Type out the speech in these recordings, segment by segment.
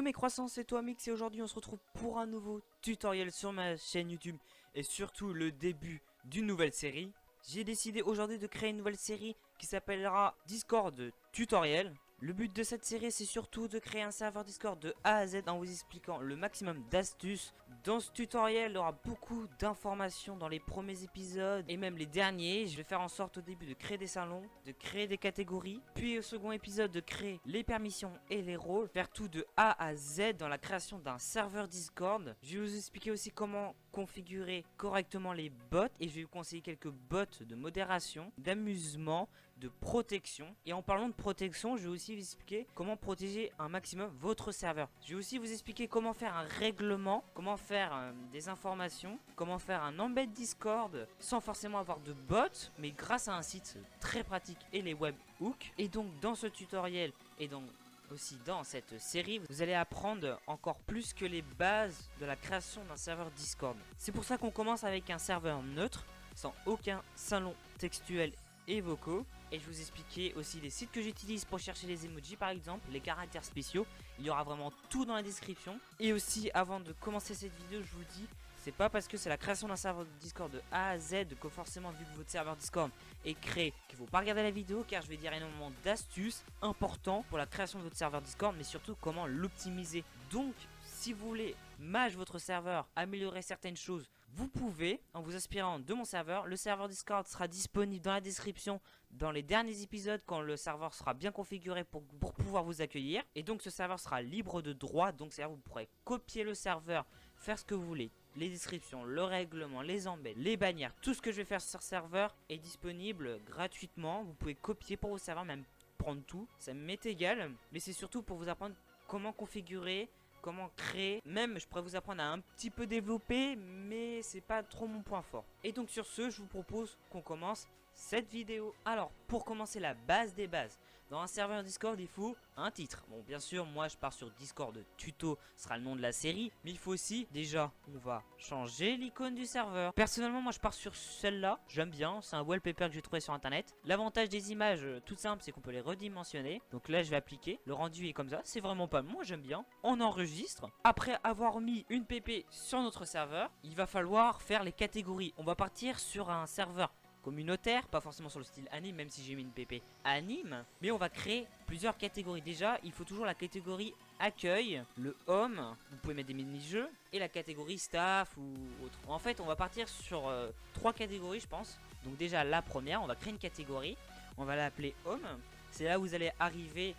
mes croissants, c'est toi Mix et aujourd'hui on se retrouve pour un nouveau tutoriel sur ma chaîne YouTube et surtout le début d'une nouvelle série. J'ai décidé aujourd'hui de créer une nouvelle série qui s'appellera Discord Tutoriel. Le but de cette série c'est surtout de créer un serveur Discord de A à Z en vous expliquant le maximum d'astuces. Dans ce tutoriel il y aura beaucoup d'informations dans les premiers épisodes et même les derniers. Je vais faire en sorte au début de créer des salons, de créer des catégories, puis au second épisode de créer les permissions et les rôles, faire tout de A à Z dans la création d'un serveur Discord. Je vais vous expliquer aussi comment configurer correctement les bots et je vais vous conseiller quelques bots de modération, d'amusement, de protection. Et en parlant de protection, je vais aussi vous expliquer comment protéger un maximum votre serveur. Je vais aussi vous expliquer comment faire un règlement, comment faire des informations, comment faire un embed Discord sans forcément avoir de bots, mais grâce à un site très pratique et les webhooks. Et donc dans ce tutoriel et donc aussi dans cette série, vous allez apprendre encore plus que les bases de la création d'un serveur Discord. C'est pour ça qu'on commence avec un serveur neutre, sans aucun salon textuel et vocaux. Et je vous expliquer aussi les sites que j'utilise pour chercher les emojis par exemple, les caractères spéciaux. Il y aura vraiment tout dans la description. Et aussi avant de commencer cette vidéo, je vous dis, c'est pas parce que c'est la création d'un serveur Discord de A à Z que forcément vu que votre serveur Discord est créé qu'il faut pas regarder la vidéo, car je vais dire énormément d'astuces importantes pour la création de votre serveur Discord, mais surtout comment l'optimiser. Donc si vous voulez mage votre serveur, améliorer certaines choses, vous pouvez en vous inspirant de mon serveur. Le serveur Discord sera disponible dans la description dans les derniers épisodes quand le serveur sera bien configuré pour pouvoir vous accueillir. Et donc ce serveur sera libre de droit, donc c'est-à-dire vous pourrez copier le serveur, faire ce que vous voulez. Les descriptions, le règlement, les embeds, les bannières, tout ce que je vais faire sur ce serveur est disponible gratuitement. Vous pouvez copier pour vos serveurs, même prendre tout, ça m'est égal. Mais c'est surtout pour vous apprendre comment configurer, comment créer, même je pourrais vous apprendre à un petit peu développer, mais c'est pas trop mon point fort. Et donc sur ce, je vous propose qu'on commence cette vidéo. Alors pour commencer la base des bases, dans un serveur Discord il faut un titre. Bon bien sûr moi je pars sur Discord tuto, ce sera le nom de la série, mais il faut aussi déjà on va changer l'icône du serveur. Personnellement moi je pars sur celle-là, j'aime bien, c'est un wallpaper que j'ai trouvé sur internet. L'avantage des images tout simple c'est qu'on peut les redimensionner. Donc là je vais appliquer, le rendu est comme ça, c'est vraiment pas moi j'aime bien. On enregistre. Après avoir mis une pp sur notre serveur, il va falloir faire les catégories. On va partir sur un serveur communautaire, pas forcément sur le style anime, même si j'ai mis une pp anime, mais on va créer plusieurs catégories. Déjà il faut toujours la catégorie accueil, le home, vous pouvez mettre des mini-jeux, et la catégorie staff ou autre. En fait on va partir sur 3 catégories je pense. Donc déjà la première, on va créer une catégorie, on va l'appeler home, c'est là où vous allez arriver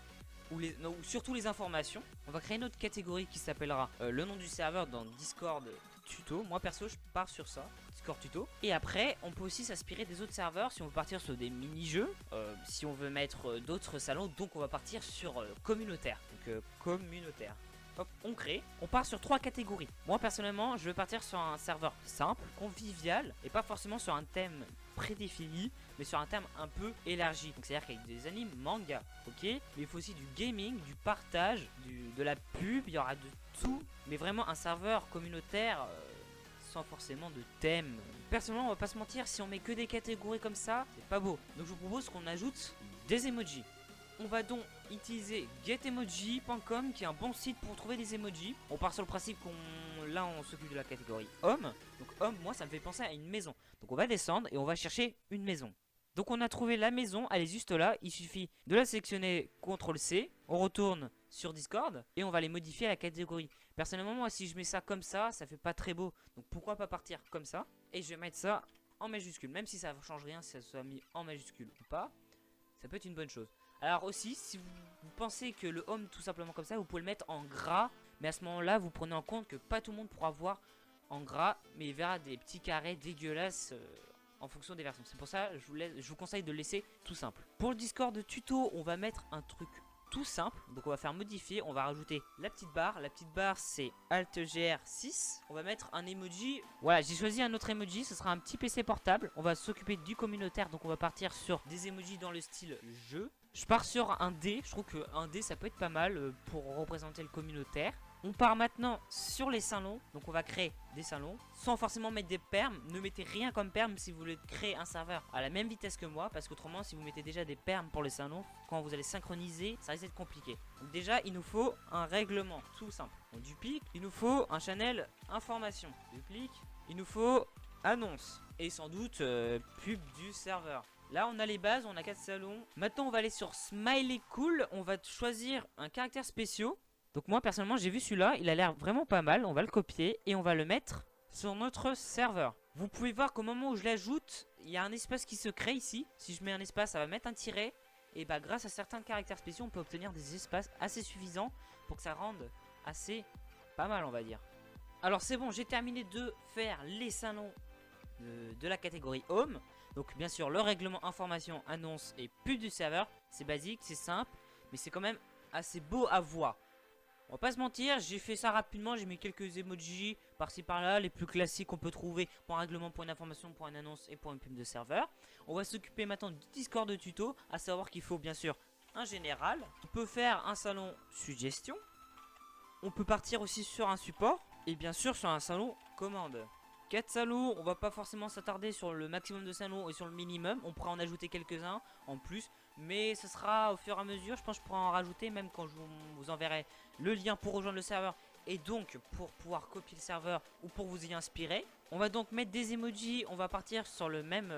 ou surtout les informations. On va créer une autre catégorie qui s'appellera le nom du serveur dans Discord tuto. Moi perso je pars sur ça, Discord tuto. Et après on peut aussi s'inspirer des autres serveurs si on veut partir sur des mini-jeux, si on veut mettre d'autres salons. Donc on va partir sur communautaire. Donc communautaire. Hop, on crée, on part sur 3 catégories. Moi personnellement je vais partir sur un serveur simple, convivial, et pas forcément sur un thème prédéfini, mais sur un thème un peu élargi. Donc c'est à dire qu'avec des animes, manga, ok, mais il faut aussi du gaming, du partage, de la pub, il y aura de tout, mais vraiment un serveur communautaire sans forcément de thème. Personnellement on va pas se mentir, si on met que des catégories comme ça, c'est pas beau. Donc je vous propose qu'on ajoute des emojis. On va donc utiliser getemoji.com qui est un bon site pour trouver des emojis. On part sur le principe qu'on là on s'occupe de la catégorie homme. Donc homme, moi ça me fait penser à une maison. Donc on va descendre et on va chercher une maison. Donc on a trouvé la maison, elle est juste là. Il suffit de la sélectionner CTRL C. On retourne sur Discord et on va les modifier à la catégorie. Personnellement moi si je mets ça comme ça fait pas très beau. Donc pourquoi pas partir comme ça. Et je vais mettre ça en majuscule. Même si ça ne change rien si ça soit mis en majuscule ou pas, ça peut être une bonne chose. Alors aussi, si vous pensez que le home tout simplement comme ça, vous pouvez le mettre en gras. Mais à ce moment-là, vous prenez en compte que pas tout le monde pourra voir en gras, mais il verra des petits carrés dégueulasses en fonction des versions. C'est pour ça je vous conseille de le laisser tout simple. Pour le Discord de tuto, on va mettre un truc tout simple. Donc on va faire modifier, on va rajouter la petite barre. La petite barre c'est Alt-GR6. On va mettre un emoji. Voilà, j'ai choisi un autre emoji, ce sera un petit PC portable. On va s'occuper du communautaire, donc on va partir sur des emojis dans le style jeu. Je pars sur un dé, je trouve qu'un dé ça peut être pas mal pour représenter le communautaire. On part maintenant sur les salons. Donc on va créer des salons sans forcément mettre des perms. Ne mettez rien comme perm si vous voulez créer un serveur à la même vitesse que moi. Parce qu'autrement, si vous mettez déjà des perms pour les salons, quand vous allez synchroniser, ça risque d'être compliqué. Donc déjà, il nous faut un règlement tout simple. On duplique. Il nous faut un channel information. Duplique. Il nous faut annonce. Et sans doute pub du serveur. Là on a les bases, on a 4 salons. Maintenant on va aller sur Smiley Cool. On va choisir un caractère spécial. Donc moi personnellement j'ai vu celui-là, il a l'air vraiment pas mal. On va le copier et on va le mettre sur notre serveur. Vous pouvez voir qu'au moment où je l'ajoute, il y a un espace qui se crée ici. Si je mets un espace, ça va mettre un tiret. Et bah grâce à certains caractères spéciaux, on peut obtenir des espaces assez suffisants pour que ça rende assez pas mal on va dire. Alors c'est bon, j'ai terminé de faire les salons de la catégorie Home. Donc bien sûr le règlement information, annonce et pub du serveur. C'est basique, c'est simple, mais c'est quand même assez beau à voir. On va pas se mentir, j'ai fait ça rapidement, j'ai mis quelques emojis par-ci par-là, les plus classiques qu'on peut trouver pour un règlement, pour une information, pour une annonce et pour une pub de serveur. On va s'occuper maintenant du Discord de tuto, à savoir qu'il faut bien sûr un général. On peut faire un salon suggestion. On peut partir aussi sur un support et bien sûr sur un salon commande. 4 salons, on va pas forcément s'attarder sur le maximum de salons et sur le minimum. On pourra en ajouter quelques-uns en plus, mais ce sera au fur et à mesure. Je pense que je pourrai en rajouter même quand je vous enverrai le lien pour rejoindre le serveur et donc pour pouvoir copier le serveur ou pour vous y inspirer. On va donc mettre des emojis, on va partir sur le même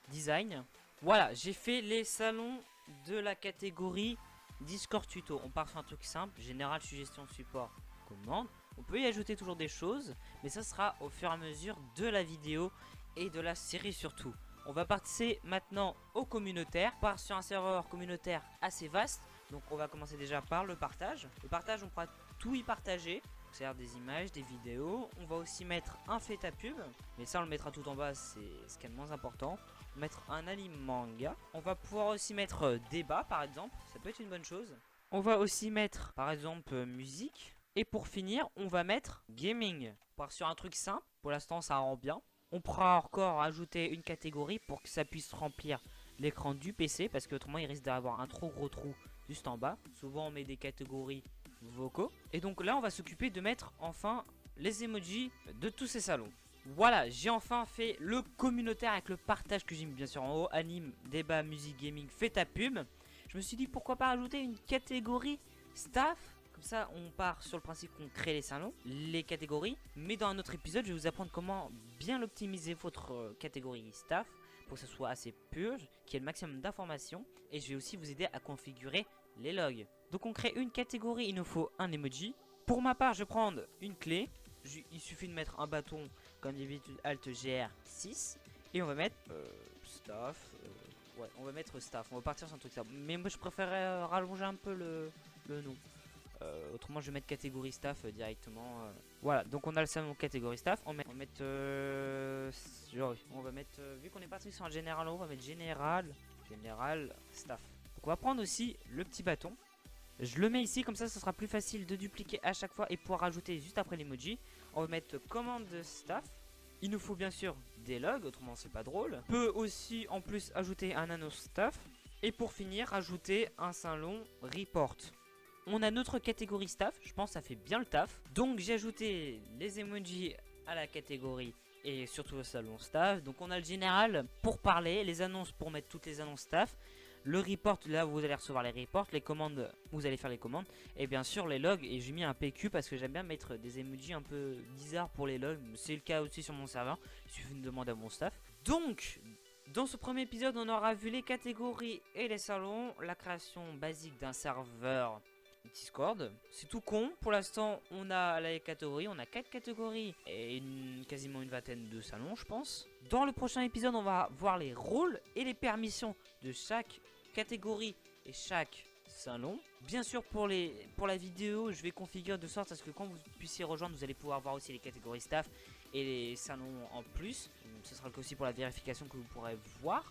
design. Voilà, j'ai fait les salons de la catégorie Discord tuto. On part sur un truc simple, général, suggestion, support, commande. On peut y ajouter toujours des choses, mais ça sera au fur et à mesure de la vidéo et de la série surtout. On va passer maintenant au communautaire. On part sur un serveur communautaire assez vaste. Donc on va commencer déjà par le partage. Le partage, on pourra tout y partager. C'est-à-dire des images, des vidéos. On va aussi mettre un fait ta pub. Mais ça on le mettra tout en bas, c'est ce qui est le moins important. Mettre un anime manga. On va pouvoir aussi mettre débat par exemple. Ça peut être une bonne chose. On va aussi mettre par exemple musique. Et pour finir, on va mettre gaming. On part sur un truc simple. Pour l'instant, ça rend bien. On pourra encore ajouter une catégorie pour que ça puisse remplir l'écran du PC. Parce qu'autrement, il risque d'avoir un trop gros trou juste en bas. Souvent, on met des catégories vocaux. Et donc là, on va s'occuper de mettre enfin les emojis de tous ces salons. Voilà, j'ai enfin fait le communautaire avec le partage que j'ai mis bien sûr en haut. Anime, débat, musique, gaming, fais ta pub. Je me suis dit pourquoi pas rajouter une catégorie staff. Comme ça, on part sur le principe qu'on crée les salons, les catégories. Mais dans un autre épisode, je vais vous apprendre comment bien l'optimiser votre catégorie staff pour que ce soit assez purge, qu'il y ait le maximum d'informations. Et je vais aussi vous aider à configurer les logs. Donc on crée une catégorie, il nous faut un emoji. Pour ma part, je vais prendre une clé. Il suffit de mettre un bâton comme d'habitude, Alt GR 6. Et on va mettre staff. Ouais, on va mettre staff. On va partir sur un truc ça. Mais moi, je préférerais rallonger un peu le nom. Autrement je vais mettre catégorie staff directement. Voilà, donc on a le salon catégorie staff. On va mettre vu qu'on est parti sur un général, on va mettre général staff. Donc on va prendre aussi le petit bâton. Je le mets ici, comme ça ce sera plus facile de dupliquer à chaque fois et pouvoir rajouter juste après l'emoji. On va mettre commande de staff. Il nous faut bien sûr des logs, autrement c'est pas drôle. On peut aussi en plus ajouter un annonce staff. Et pour finir, ajouter un salon report. On a notre catégorie staff, je pense que ça fait bien le taf. Donc j'ai ajouté les emojis à la catégorie et surtout au salon staff. Donc on a le général pour parler, les annonces pour mettre toutes les annonces staff. Le report, là vous allez recevoir les reports, les commandes, vous allez faire les commandes. Et bien sûr les logs, et j'ai mis un PQ parce que j'aime bien mettre des emojis un peu bizarres pour les logs. C'est le cas aussi sur mon serveur, il suffit de demander à mon staff. Donc, dans ce premier épisode on aura vu les catégories et les salons, la création basique d'un serveur Discord. C'est tout con. Pour l'instant, on a la catégorie. On a 4 catégories et quasiment une vingtaine de salons, je pense. Dans le prochain épisode, on va voir les rôles et les permissions de chaque catégorie et chaque salon. Bien sûr, pour la vidéo, je vais configurer de sorte à ce que quand vous puissiez rejoindre, vous allez pouvoir voir aussi les catégories staff et les salons en plus. Ce sera le cas aussi pour la vérification que vous pourrez voir.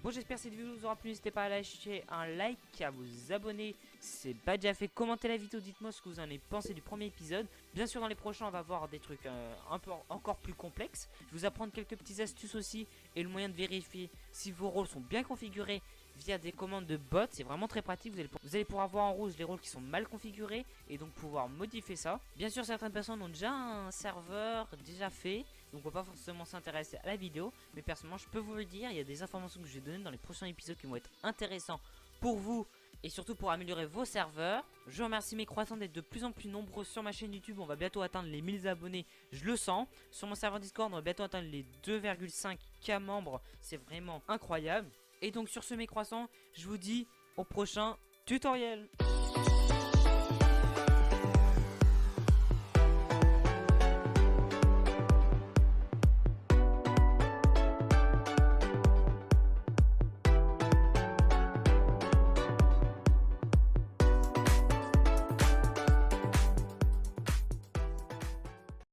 Bon, j'espère que cette vidéo vous aura plu. N'hésitez pas à lâcher un like, à vous abonner si ce n'est pas déjà fait. Commentez la vidéo, dites-moi ce que vous en avez pensé du premier épisode. Bien sûr, dans les prochains, on va voir des trucs un peu encore plus complexes. Je vais vous apprendre quelques petites astuces aussi et le moyen de vérifier si vos rôles sont bien configurés via des commandes de bot. C'est vraiment très pratique. Vous allez pouvoir voir en rouge les rôles qui sont mal configurés et donc pouvoir modifier ça. Bien sûr, certaines personnes ont déjà un serveur déjà fait, donc on va pas forcément s'intéresser à la vidéo. Mais personnellement, je peux vous le dire, il y a des informations que je vais donner dans les prochains épisodes qui vont être intéressants pour vous et surtout pour améliorer vos serveurs. Je remercie mes croissants d'être de plus en plus nombreux sur ma chaîne YouTube. On va bientôt atteindre les 1000 abonnés, je le sens. Sur mon serveur Discord, on va bientôt atteindre les 2,5K membres. C'est vraiment incroyable. Et donc sur ce mes croissants, je vous dis au prochain tutoriel.